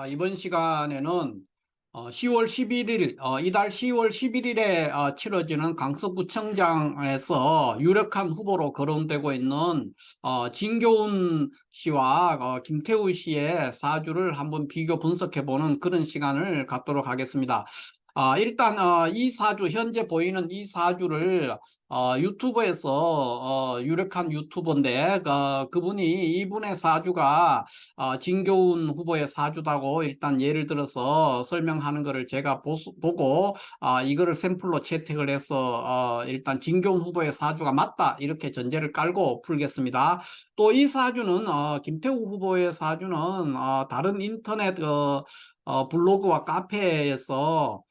이번 시간에는 10월 11일, 이달 10월 11일에 치러지는 강서구청장에서 유력한 후보로 거론되고 있는 진교훈 씨와 김태우 씨의 사주를 한번 비교 분석해보는 그런 시간을 갖도록 하겠습니다. 일단 이 사주, 현재 보이는 이 사주를 유튜브에서 유력한 유튜버인데 그분이 이분의 사주가 진교훈 후보의 사주다고 일단 예를 들어서 설명하는 것을 제가 보고 이거를 샘플로 채택을 해서 일단 진교훈 후보의 사주가 맞다 이렇게 전제를 깔고 풀겠습니다. 또 이 사주는 김태우 후보의 사주는 다른 인터넷 블로그와 카페에서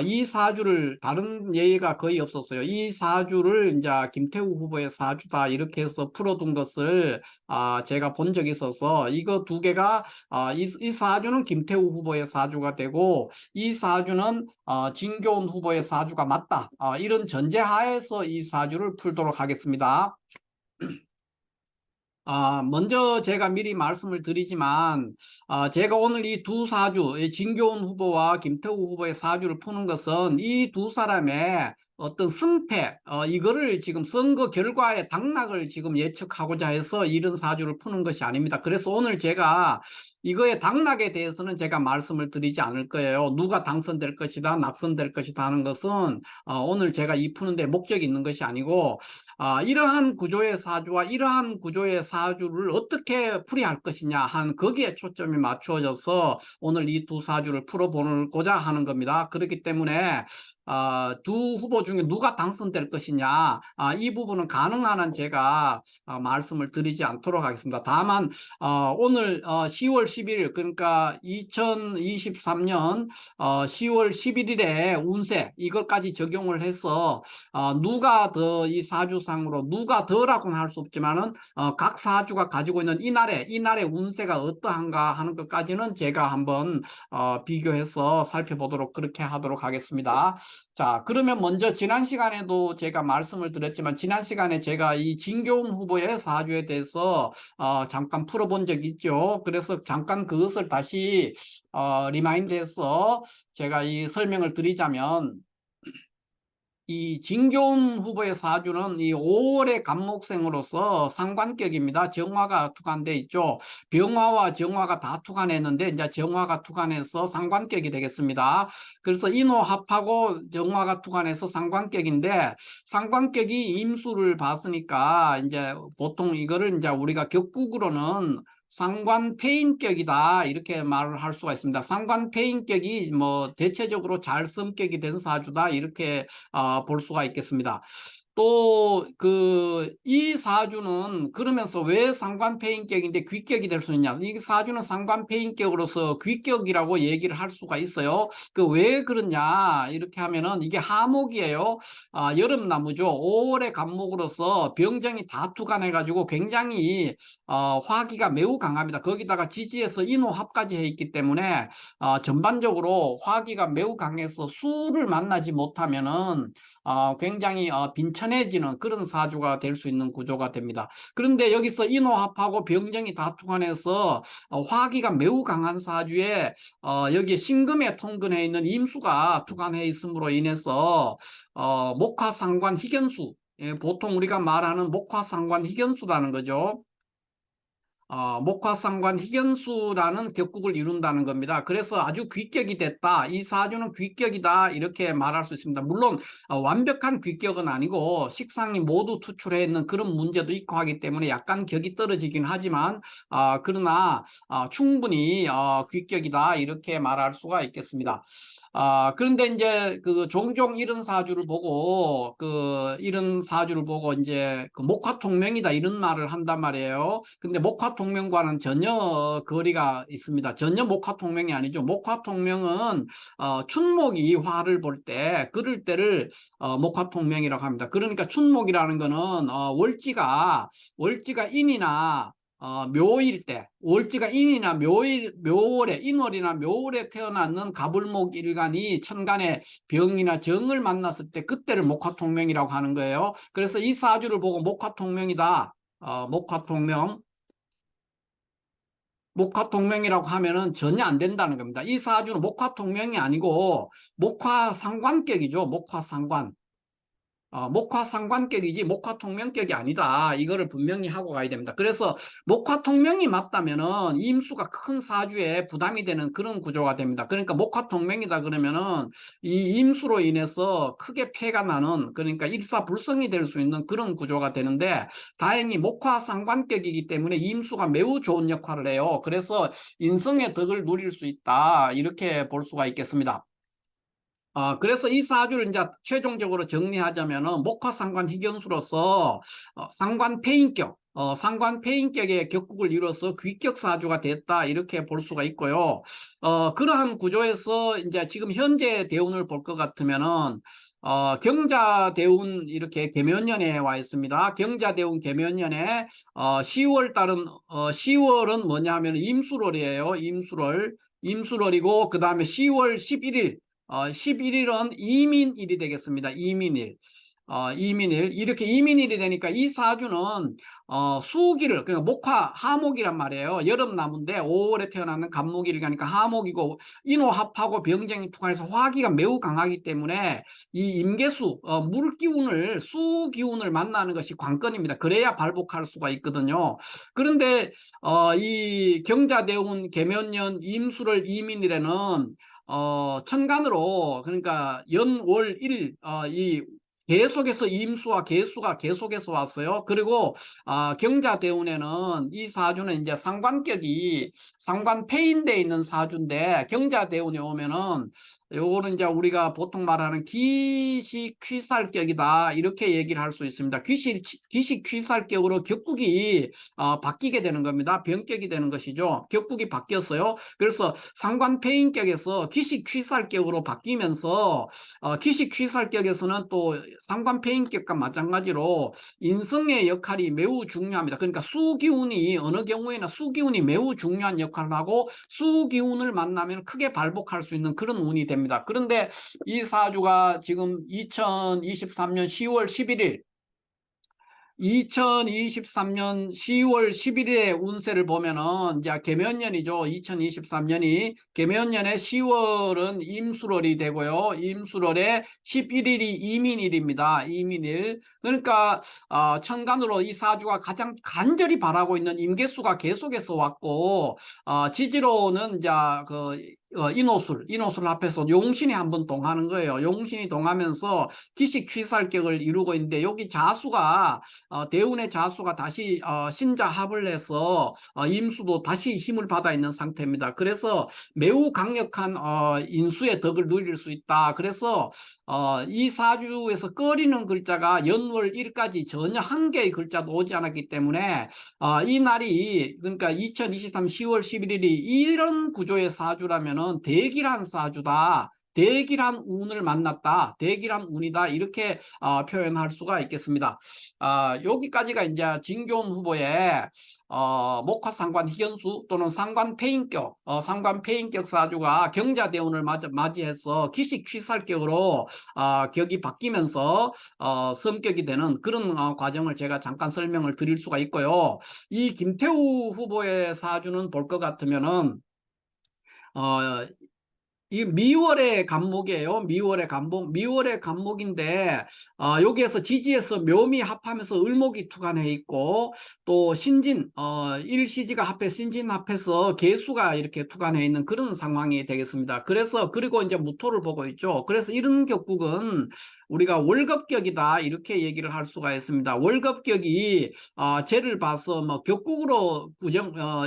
이 사주를 다른 예가 거의 없었어요. 이 사주를 이제 김태우 후보의 사주다 이렇게 해서 풀어둔 것을 제가 본 적이 있어서 이거 두 개가 이 사주는 김태우 후보의 사주가 되고 이 사주는 진교훈 후보의 사주가 맞다. 이런 전제하에서 이 사주를 풀도록 하겠습니다. 먼저 제가 미리 말씀을 드리지만, 제가 오늘 이 두 사주, 진교훈 후보와 김태우 후보의 사주를 푸는 것은 이 두 사람의 어떤 승패, 이거를 지금 선거 결과의 당락을 지금 예측하고자 해서 이런 사주를 푸는 것이 아닙니다. 그래서 오늘 제가 이거의 당락에 대해서는 제가 말씀을 드리지 않을 거예요. 누가 당선될 것이다, 낙선될 것이다 하는 것은 오늘 제가 이 푸는데 목적이 있는 것이 아니고, 이러한 구조의 사주와 이러한 구조의 사주를 어떻게 풀이할 것이냐 한 거기에 초점이 맞추어져서 오늘 이 두 사주를 풀어보고자 하는 겁니다. 그렇기 때문에 두 후보 중에 누가 당선될 것이냐 이 부분은 가능한 한 제가 말씀을 드리지 않도록 하겠습니다. 다만 오늘 10월 11일 그러니까 2023년 10월 11일에 운세 이것까지 적용을 해서 누가 더 이 사주상으로 누가 더라고는 할 수 없지만은 각 사주가 가지고 있는 이날의 운세가 어떠한가 하는 것까지는 제가 한번 비교해서 살펴보도록 그렇게 하도록 하겠습니다. 자, 그러면 먼저 지난 시간에도 제가 말씀을 드렸지만 지난 시간에 제가 이 진교훈 후보의 사주에 대해서 잠깐 풀어본 적이 있죠. 그래서 잠깐 그것을 다시 리마인드해서 제가 이 설명을 드리자면 이 진교훈 후보의 사주는 이 5월의 간목생으로서 상관격입니다. 정화가 투관돼 있죠. 병화와 정화가 다 투관했는데 이제 정화가 투관해서 상관격이 되겠습니다. 그래서 인호합하고 정화가 투관해서 상관격인데 상관격이 임수를 봤으니까 이제 보통 이거를 이제 우리가 격국으로는 상관폐인격이다 이렇게 말을 할 수가 있습니다. 상관폐인격이 뭐 대체적으로 잘 성격이 된 사주다 이렇게 볼 수가 있겠습니다. 또 이 사주는 그러면서 왜 상관폐인격인데 귀격이 될 수 있냐? 이 사주는 상관폐인격으로서 귀격이라고 얘기를 할 수가 있어요. 왜 그러냐? 이렇게 하면은 이게 하목이에요. 여름나무죠. 5월의 간목으로서 병정이 다 투간해가지고 굉장히 화기가 매우 강합니다. 거기다가 지지에서 인호합까지 해 있기 때문에 전반적으로 화기가 매우 강해서 수를 만나지 못하면은 굉장히 빈천해지는 그런 사주가 될 수 있는 구조가 됩니다. 그런데 여기서 인호합하고 병정이 다 투관해서 화기가 매우 강한 사주에 여기에 신금에 통근해 있는 임수가 투관해 있음으로 인해서 목화상관 희견수, 보통 우리가 말하는 목화상관 희견수라는 거죠. 목화상관 희견수라는 격국을 이룬다는 겁니다. 그래서 아주 귀격이 됐다. 이 사주는 귀격이다. 이렇게 말할 수 있습니다. 물론 완벽한 귀격은 아니고 식상이 모두 투출해 있는 그런 문제도 있고 하기 때문에 약간 격이 떨어지긴 하지만 그러나 충분히 귀격이다. 이렇게 말할 수가 있겠습니다. 그런데 이제 종종 이런 사주를 보고 이런 사주를 보고 이제 목화통명이다 이런 말을 한단 말이에요. 근데 목화통명과는 전혀 거리가 있습니다. 전혀 목화통명이 아니죠. 목화통명은 춘목이 화를 볼 때 그럴 때를 목화통명이라고 합니다. 그러니까 춘목이라는 거는 월지가 인이나 묘일 때, 월지가 인이나 묘월에, 인월이나 묘월에 태어났는 가불목 일간이 천간에 병이나 정을 만났을 때 그때를 목화통명이라고 하는 거예요. 그래서 이 사주를 보고 목화통명이다. 목화통명. 목화통명이라고 하면은 전혀 안 된다는 겁니다. 이 사주는 목화통명이 아니고 목화상관격이죠. 목화상관. 목화상관격이지 목화통명격이 아니다. 이거를 분명히 하고 가야 됩니다. 그래서 목화통명이 맞다면은 임수가 큰 사주에 부담이 되는 그런 구조가 됩니다. 그러니까 목화통명이다 그러면은 이 임수로 인해서 크게 폐가 나는, 그러니까 일사불성이 될 수 있는 그런 구조가 되는데, 다행히 목화상관격이기 때문에 임수가 매우 좋은 역할을 해요. 그래서 인성의 덕을 누릴 수 있다. 이렇게 볼 수가 있겠습니다. 그래서 이 사주를 이제 최종적으로 정리하자면은 목화상관 희견수로서 상관폐인격, 상관폐인격의 격국을 이뤄서 귀격 사주가 됐다 이렇게 볼 수가 있고요. 그러한 구조에서 이제 지금 현재 대운을 볼 것 같으면은 경자대운 이렇게 계면년에 와 있습니다. 경자대운 계면년에 10월 달은 10월은 뭐냐 하면 임수월이에요. 임수월이고 그 다음에 10월 11일 11일은 이민일이 되겠습니다. 이민일. 이민일. 이렇게 이민일이 되니까 이 사주는 수기를, 그러니까 목화, 하목이란 말이에요. 여름나무인데 5월에 태어나는 갑목일이니까 하목이고, 인호합하고 병정이 투간해서 화기가 매우 강하기 때문에 이 임계수, 물기운을, 수기운을 만나는 것이 관건입니다. 그래야 발복할 수가 있거든요. 그런데 이 경자대운 계면년 임수를 이민일에는 천간으로, 그러니까 연월일 이 계속해서 임수와 계수가 계속해서 왔어요. 그리고 경자대운에는 이 사주는 이제 상관격이 상관폐인되어 있는 사주인데, 경자대운에 오면은 요거는 이제 우리가 보통 말하는 기식취살격이다 이렇게 얘기를 할 수 있습니다. 기식취살격으로 격국이 바뀌게 되는 겁니다. 변격이 되는 것이죠. 격국이 바뀌었어요. 그래서 상관폐인격에서 기식취살격으로 바뀌면서 기식취살격에서는 또 상관폐인격과 마찬가지로 인성의 역할이 매우 중요합니다. 그러니까 수기운이 어느 경우에는 수기운이 매우 중요한 역할을 하고, 수기운을 만나면 크게 발복할 수 있는 그런 운이 됩니다. 그런데 이 사주가 지금 2023년 10월 11일 2023년 10월 11일의 운세를 보면은 이제 계면년이죠. 2023년이 계면년의 10월은 임수월이 되고요. 임수월에 11일이 이민일입니다. 이민일. 그러니까 천간으로 이 사주가 가장 간절히 바라고 있는 임계수가 계속해서 왔고, 지지로는 이제 그 인호술 앞에서 용신이 한번 동하는 거예요. 용신이 동하면서 기식취살격을 이루고 있는데, 여기 자수가 대운의 자수가 다시 신자합을 해서 임수도 다시 힘을 받아 있는 상태입니다. 그래서 매우 강력한 인수의 덕을 누릴 수 있다. 그래서 이 사주에서 꺼리는 글자가 연월일까지 전혀 한 개의 글자도 오지 않았기 때문에 이 날이, 그러니까 2023 10월 11일이 이런 구조의 사주라면은 대길한 사주다. 대길한 운을 만났다. 대길한 운이다. 이렇게 표현할 수가 있겠습니다. 여기까지가 이제 진교훈 후보의 목화상관 희견수 또는 상관폐인격, 상관폐인격 사주가 경자대운을 맞이해서 기식취살격으로 격이 바뀌면서 성격이 되는 그런 과정을 제가 잠깐 설명을 드릴 수가 있고요. 이 김태우 후보의 사주는 볼 것 같으면은 이 미월의 간목이에요. 미월의 간목인데 여기에서 지지에서 묘미 합하면서 을목이 투간해 있고, 또 신진 일시지가 합해 신진 합해서 계수가 이렇게 투간해 있는 그런 상황이 되겠습니다. 그래서 그리고 이제 무토를 보고 있죠. 그래서 이런 격국은 우리가 월급격이다 이렇게 얘기를 할 수가 있습니다. 월급격이 쟤를 봐서 뭐 격국으로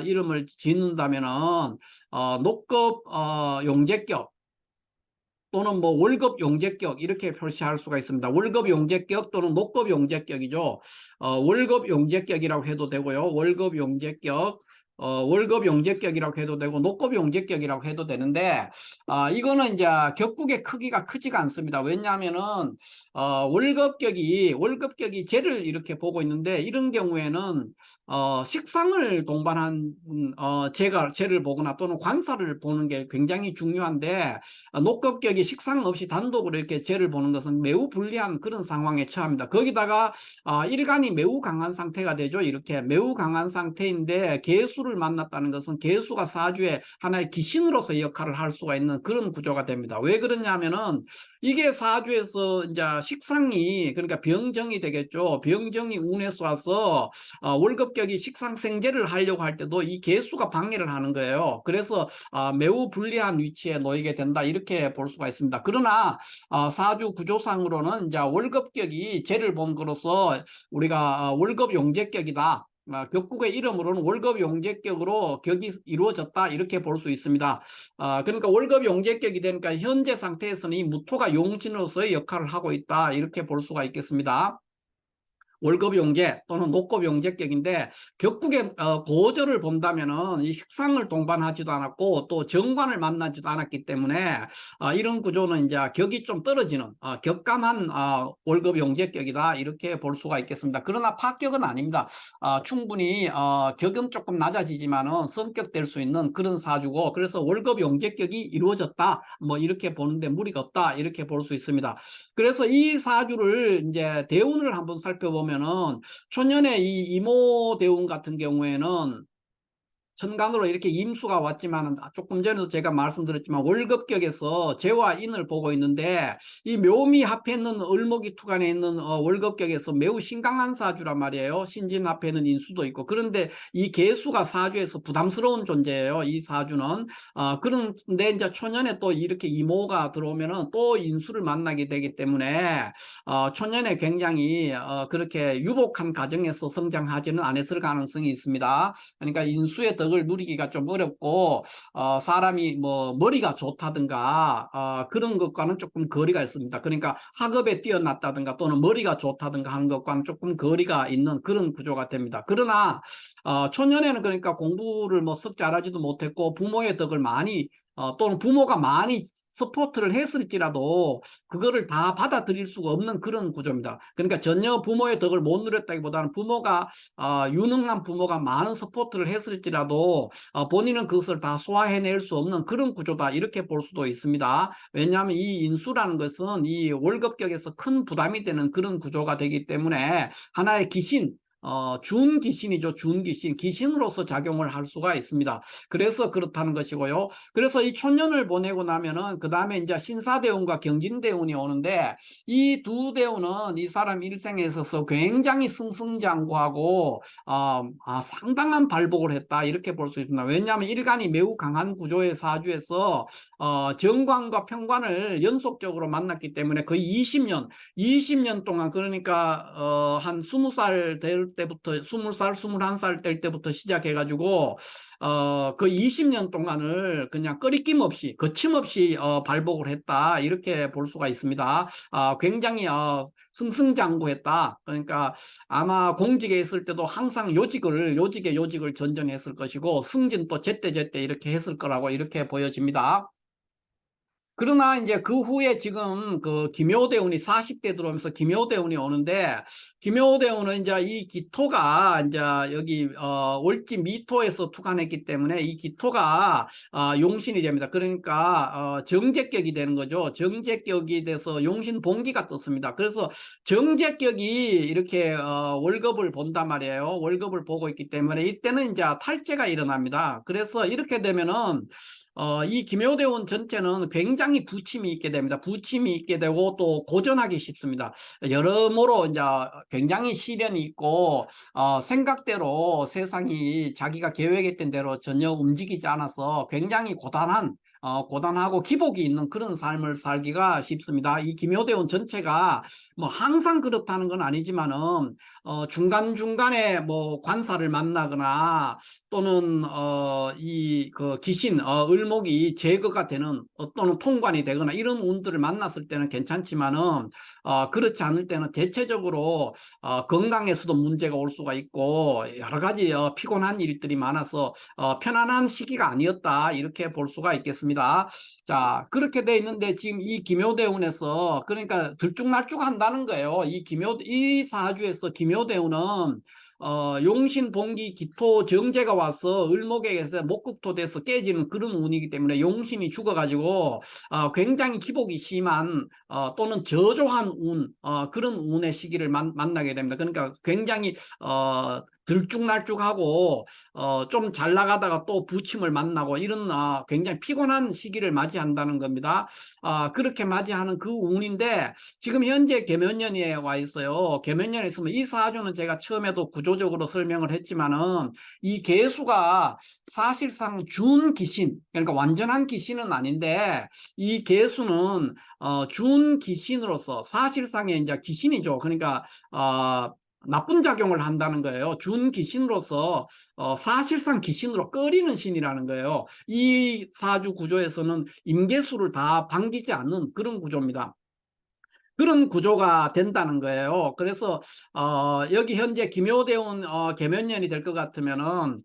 이름을 짓는다면은 녹급 용제격 또는 뭐 월급 용제격 이렇게 표시할 수가 있습니다. 월급 용제격 또는 녹급 용제격이죠. 월급 용제격이라고 해도 되고요. 월급 용제격이라고 해도 되고 녹급 용제격이라고 해도 되는데, 이거는 이제 격국의 크기가 크지가 않습니다. 왜냐하면은 월급격이 쟤를 이렇게 보고 있는데, 이런 경우에는 식상을 동반한 쟤를 보거나 또는 관사를 보는 게 굉장히 중요한데, 녹급격이 식상 없이 단독으로 이렇게 쟤를 보는 것은 매우 불리한 그런 상황에 처합니다. 거기다가 일간이 매우 강한 상태가 되죠. 이렇게 매우 강한 상태인데 개수를 개수를 만났다는 것은 개수가 사주의 하나의 귀신으로서 역할을 할 수가 있는 그런 구조가 됩니다. 왜 그러냐면은 이게 사주에서 이제 식상이 그러니까 병정이 되겠죠. 병정이 운에서 와서 월급격이 식상생재를 하려고 할 때도 이 개수가 방해를 하는 거예요. 그래서 매우 불리한 위치에 놓이게 된다 이렇게 볼 수가 있습니다. 그러나 사주 구조상으로는 이제 월급격이 재를 본 거로서 우리가 월급 용제격이다. 격국의 이름으로는 월급 용제격으로 격이 이루어졌다 이렇게 볼 수 있습니다. 그러니까 월급 용제격이 되니까 현재 상태에서는 이 무토가 용신으로서의 역할을 하고 있다 이렇게 볼 수가 있겠습니다. 월급 용제 또는 녹급 용제격인데 격국의 고절을 본다면은 이 식상을 동반하지도 않았고 또 정관을 만나지도 않았기 때문에 이런 구조는 이제 격이 좀 떨어지는 격감한 월급 용제격이다 이렇게 볼 수가 있겠습니다. 그러나 파격은 아닙니다. 충분히 격은 조금 낮아지지만은 성격될 수 있는 그런 사주고 그래서 월급 용제격이 이루어졌다 뭐 이렇게 보는데 무리가 없다 이렇게 볼 수 있습니다. 그래서 이 사주를 이제 대운을 한번 살펴보면은 초년에 이 이모 대운 같은 경우에는 천간으로 이렇게 임수가 왔지만 조금 전에도 제가 말씀드렸지만 월급격에서 재와 인을 보고 있는데 이 묘미 합해 있는 을목이 투간에 있는 월급격에서 매우 신강한 사주란 말이에요. 신진 합해 있는 인수도 있고 그런데 이 개수가 사주에서 부담스러운 존재예요. 이 사주는 그런데 이제 초년에 또 이렇게 이모가 들어오면은 또 인수를 만나게 되기 때문에 초년에 굉장히 그렇게 유복한 가정에서 성장하지는 않았을 가능성이 있습니다. 그러니까 인수의 덕을 누리기가 좀 어렵고 사람이 뭐 머리가 좋다든가 그런 것과는 조금 거리가 있습니다. 그러니까 학업에 뛰어났다든가 또는 머리가 좋다든가 하는 것과는 조금 거리가 있는 그런 구조가 됩니다. 그러나 초년에는 그러니까 공부를 뭐 썩 잘하지도 못했고 부모의 덕을 많이 또는 부모가 많이 서포트를 했을지라도 그거를 다 받아들일 수가 없는 그런 구조입니다. 그러니까 전혀 부모의 덕을 못 누렸다기보다는 부모가 유능한 부모가 많은 서포트를 했을지라도 본인은 그것을 다 소화해낼 수 없는 그런 구조다 이렇게 볼 수도 있습니다. 왜냐하면 이 인수라는 것은 이 월급격에서 큰 부담이 되는 그런 구조가 되기 때문에 하나의 귀신 준귀신이죠. 준귀신. 귀신으로서 작용을 할 수가 있습니다. 그래서 그렇다는 것이고요. 그래서 이 촌년을 보내고 나면은 그 다음에 이제 신사대운과 경진대운이 오는데 이 두 대운은 이 사람 일생에 있어서 굉장히 승승장구하고 상당한 발복을 했다 이렇게 볼 수 있습니다. 왜냐하면 일간이 매우 강한 구조의 사주에서 정관과 편관을 연속적으로 만났기 때문에 거의 20년 동안 그러니까 한 20살 될 때부터 20살, 21살 될 때부터 시작해가지고 그 20년 동안을 그냥 꺼리낌 없이 거침없이 발복을 했다 이렇게 볼 수가 있습니다. 굉장히 승승장구했다. 그러니까 아마 공직에 있을 때도 항상 요직의 요직을 전전했을 것이고 승진도 제때제때 이렇게 했을 거라고 이렇게 보여집니다. 그러나 이제 그 후에 지금 그 김효대운이 40대 들어오면서 김효대운이 오는데 김효대운은 이제 이 기토가 이제 여기 월지 미토에서 투간했기 때문에 이 기토가 용신이 됩니다. 그러니까 정제격이 되는 거죠. 정제격이 돼서 용신 봉기가 떴습니다. 그래서 정제격이 이렇게 월급을 본단 말이에요. 월급을 보고 있기 때문에 이때는 이제 탈재가 일어납니다. 그래서 이렇게 되면은 이 김효대원 전체는 굉장히 부침이 있게 됩니다. 부침이 있게 되고 또 고전하기 쉽습니다. 여러모로 이제 굉장히 시련이 있고 생각대로 세상이 자기가 계획했던 대로 전혀 움직이지 않아서 굉장히 고단하고 기복이 있는 그런 삶을 살기가 쉽습니다. 이 김효대원 전체가 뭐 항상 그렇다는 건 아니지만은 중간중간에 뭐 관사를 만나거나 또는 이 그 귀신 을목이 제거가 되는 또는 통관이 되거나 이런 운들을 만났을 때는 괜찮지만은 그렇지 않을 때는 대체적으로 건강에서도 문제가 올 수가 있고 여러 가지 피곤한 일들이 많아서 편안한 시기가 아니었다 이렇게 볼 수가 있겠습니다. 자, 그렇게 돼 있는데 지금 이 김효대운에서 그러니까 들쭉날쭉 한다는 거예요. 이 사주에서 김효대운은 용신, 봉기, 기토, 정제가 와서 을목에서 목극토 돼서 깨지는 그런 운이기 때문에 용신이 죽어가지고 굉장히 기복이 심한 또는 저조한 운, 그런 운의 시기를 만나게 됩니다. 그러니까 굉장히 들쭉날쭉하고 좀 잘 나가다가 또 부침을 만나고 이런 굉장히 피곤한 시기를 맞이한다는 겁니다. 그렇게 맞이하는 그 운인데 지금 현재 계면년에 와 있어요. 계면년에 있으면 이 사주는 제가 처음에도 구조적으로 설명을 했지만은 이 계수가 사실상 준기신, 그러니까 완전한 기신은 아닌데 이 계수는 준기신으로서 사실상의 이제 기신이죠. 그러니까 나쁜 작용을 한다는 거예요. 준기신으로서 사실상 기신으로 꺼리는 신이라는 거예요. 이 사주 구조에서는 임계수를 다 반기지 않는 그런 구조입니다. 그런 구조가 된다는 거예요. 그래서 여기 현재 김효대운 계면년이 될 것 같으면은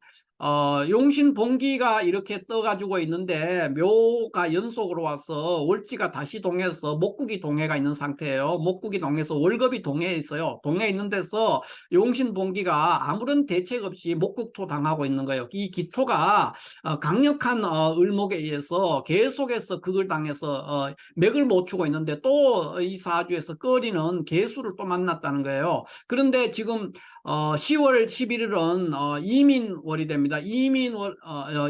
용신 봉기가 이렇게 떠가지고 있는데 묘가 연속으로 와서 월지가 다시 동해서 목국이 동해가 있는 상태예요. 목국이 동해서 월급이 동해에 있어요. 동해에 있는 데서 용신 봉기가 아무런 대책 없이 목국토 당하고 있는 거예요. 이 기토가 강력한 을목에 의해서 계속해서 그걸 당해서 맥을 못 추고 있는데 또 이 사주에서 꺼리는 계수를 또 만났다는 거예요. 그런데 지금 10월 11일은 이민월이 됩니다. 이민월,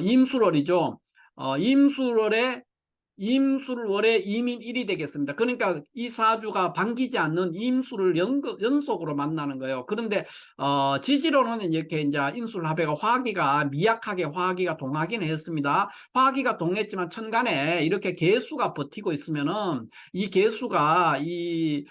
임술월이죠. 임술월에 임술월에 이민일이 되겠습니다. 그러니까 이 사주가 반기지 않는 임수를 연속으로 만나는 거예요. 그런데 지지로는 이렇게 이제 인술합해가 화기가 미약하게 화기가 동하긴 했습니다. 화기가 동했지만 천간에 이렇게 계수가 버티고 있으면은 이 계수가 이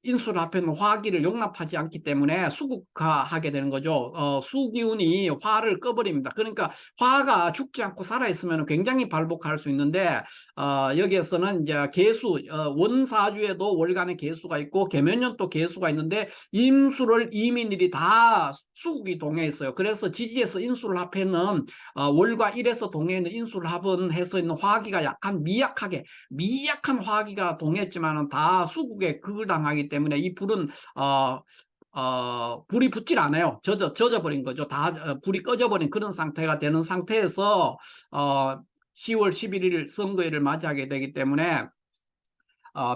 인술합해는 화기를 용납하지 않기 때문에 수국화하게 되는 거죠. 수기운이 화를 꺼버립니다. 그러니까 화가 죽지 않고 살아 있으면 굉장히 발복할 수 있는데 여기에서는 이제 계수, 원사주에도 월간의 계수가 있고 계면년도 계수가 있는데 임수를 이민일이 다 수국이 동해 있어요. 그래서 지지에서 인수를 합해는 월과 일에서 동해 있는 인수를 합해서 있는 화기가 약간 미약한 화기가 동했지만은 다 수국에 극을 당하기 때문에 이 불은 불이 붙질 않아요. 젖어버린 거죠. 다 불이 꺼져버린 그런 상태가 되는 상태에서 10월 11일 선거일을 맞이하게 되기 때문에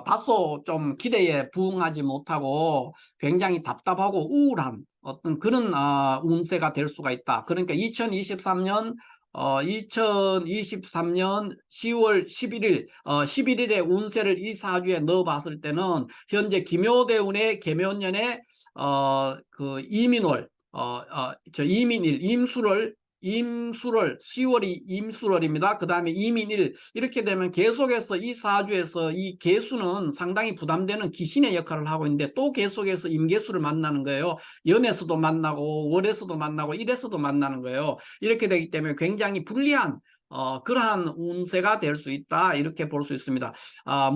다소 좀 기대에 부응하지 못하고 굉장히 답답하고 우울한 어떤 그런 운세가 될 수가 있다. 그러니까 2023년 10월 11일, 11일의 운세를 이 사주에 넣어 봤을 때는 현재 김효대운의 계면년에 그 이민월, 이민일, 임술월 10월이 임술월입니다. 그 다음에 이민일 이렇게 되면 계속해서 이 사주에서 이 계수는 상당히 부담되는 기신의 역할을 하고 있는데 또 계속해서 임계수를 만나는 거예요. 연에서도 만나고 월에서도 만나고 일에서도 만나는 거예요. 이렇게 되기 때문에 굉장히 불리한 그러한 운세가 될 수 있다 이렇게 볼 수 있습니다.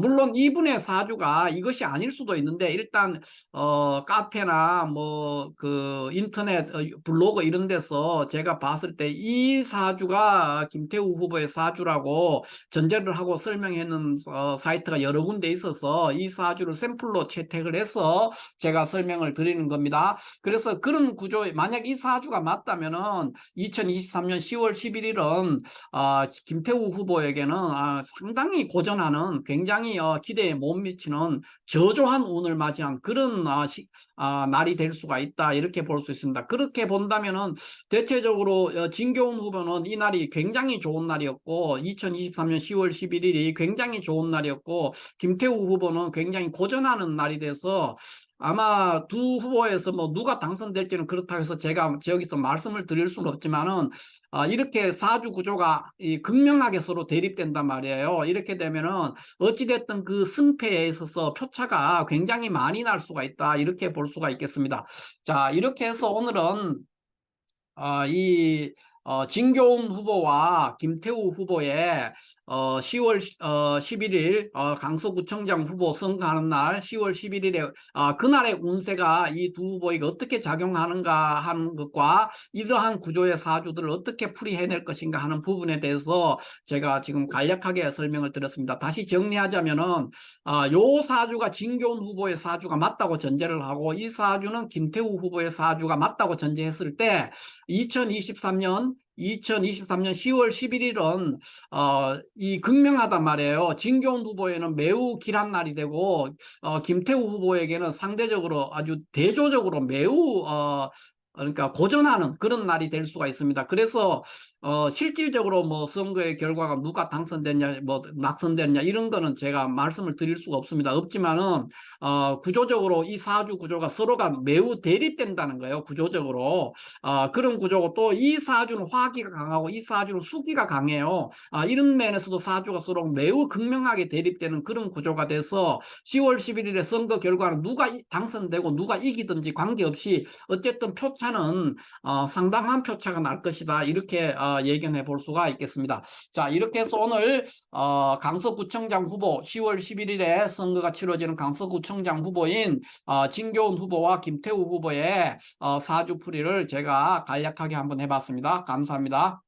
물론 이분의 사주가 이것이 아닐 수도 있는데 일단 카페나 뭐 그 인터넷 블로그 이런 데서 제가 봤을 때 이 사주가 김태우 후보의 사주라고 전제를 하고 설명했는 사이트가 여러 군데 있어서 이 사주를 샘플로 채택을 해서 제가 설명을 드리는 겁니다. 그래서 그런 구조, 만약 이 사주가 맞다면은 2023년 10월 11일은 김태우 후보에게는 상당히 고전하는 굉장히 기대에 못 미치는 저조한 운을 맞이한 그런 날이 될 수가 있다 이렇게 볼 수 있습니다. 그렇게 본다면은 대체적으로 진교훈 후보는 이 날이 굉장히 좋은 날이었고 2023년 10월 11일이 굉장히 좋은 날이었고 김태우 후보는 굉장히 고전하는 날이 돼서 아마 두 후보에서 뭐 누가 당선될지는 그렇다고 해서 제가 여기서 말씀을 드릴 수는 없지만은 이렇게 사주 구조가 극명하게 서로 대립된단 말이에요. 이렇게 되면은 어찌됐든 그 승패에 있어서 표차가 굉장히 많이 날 수가 있다 이렇게 볼 수가 있겠습니다. 자, 이렇게 해서 오늘은 이 진교훈 후보와 김태우 후보의 10월 11일 강서구청장 후보 선거하는 날 10월 11일에 그날의 운세가 이 두 후보에게 어떻게 작용하는가 하는 것과 이러한 구조의 사주들을 어떻게 풀이해낼 것인가 하는 부분에 대해서 제가 지금 간략하게 설명을 드렸습니다. 다시 정리하자면은 요 사주가 진교훈 후보의 사주가 맞다고 전제를 하고 이 사주는 김태우 후보의 사주가 맞다고 전제했을 때 2023년 10월 11일은 이 극명하단 말이에요. 진교훈 후보에는 매우 길한 날이 되고 김태우 후보에게는 상대적으로 아주 대조적으로 매우 그러니까 고전하는 그런 날이 될 수가 있습니다. 그래서 실질적으로 뭐 선거의 결과가 누가 당선됐냐, 뭐 낙선됐냐 이런 거는 제가 말씀을 드릴 수가 없습니다. 없지만은 구조적으로 이 사주 구조가 서로가 매우 대립된다는 거예요. 구조적으로 그런 구조고 또 이 사주는 화기가 강하고 이 사주는 수기가 강해요. 이런 면에서도 사주가 서로 매우 극명하게 대립되는 그런 구조가 돼서 10월 11일에 선거 결과는 누가 당선되고 누가 이기든지 관계없이 어쨌든 표차는 상당한 표차가 날 것이다. 이렇게 예견해 볼 수가 있겠습니다. 자, 이렇게 해서 오늘 강서구청장 후보 10월 11일에 선거가 치러지는 강서구청장 후보인 진교훈 후보와 김태우 후보의 사주풀이를 제가 간략하게 한번 해봤습니다. 감사합니다.